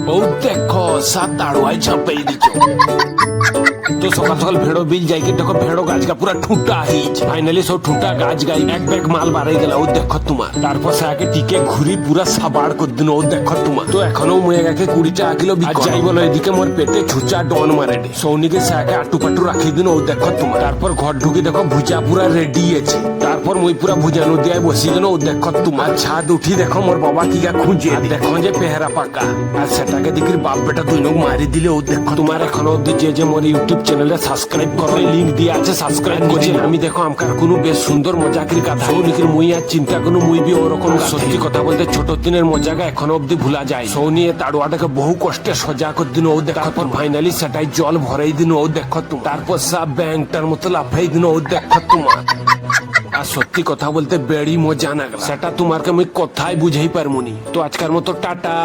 ও দেখো সাত দাড়ুয়াই ঝাঁপাই দিছ তো সকাল সকাল ভেড়ো বিল যাই দেখো ভেড়ো গাছ গা পুরা ঠুঁটা হয়েছে ফাইনালি সব ঠুঁটা গাছ গাই এক ব্যাগ মাল বাড়াই গেল ও দেখো তোমার তারপর সাকে টিকে ঘুরি পুরা সাবাড় করে দিন ও দেখো তোমার তো এখনো মুয়ে গাকে 20 টাকা কিলো বিক যাই বলো এদিকে মোর পেটে ছুচা ডন মারে দে সৌনিকে সাকে আটু পাটু রাখি দিন ও দেখো তোমার তারপর ঘর ঢুকে দেখো ভুজা পুরা রেডি আছে তারপর মুই পুরা ভুজানো দিয়ে বসি গেল ও দেখো তোমার ছাদ উঠি দেখো মোর বাবা কি গা খুঁজে দেখো যে পেহারা পাকা আর সেটাকে দেখি বাপ বেটা দুই লোক মারি দিলে ও দেখো তোমার এখনো অব্দি যে মোর ইউটিউব চ্যানেলে সাবস্ক্রাইব করো লিংক দিয়ে আছে সাবস্ক্রাইব করে আমি দেখো আমকার কোনো বেশ সুন্দর মজাকির কথা সৌনিকের মুই আর চিন্তা কোনো মুই বি ওরকম সত্যি কথা বলতে ছোট দিনের মজাকে এখনো অব্দি ভুলা যায় সৌনি তাড়ুয়াটাকে বহু কষ্টে সজা করে দিন ও দেখো তারপর ফাইনালি সেটাই জল ভরাই দিন ও দেখো তুমি তারপর সব ব্যাংকটার মতো লাফাই দিন ও দেখো তোমার আর সত্যি কথা বলতে বেড়ি মজা না সেটা তোমারকে আমি কথাই বুঝাই পারমুনি তো আজকের মতো টাটা।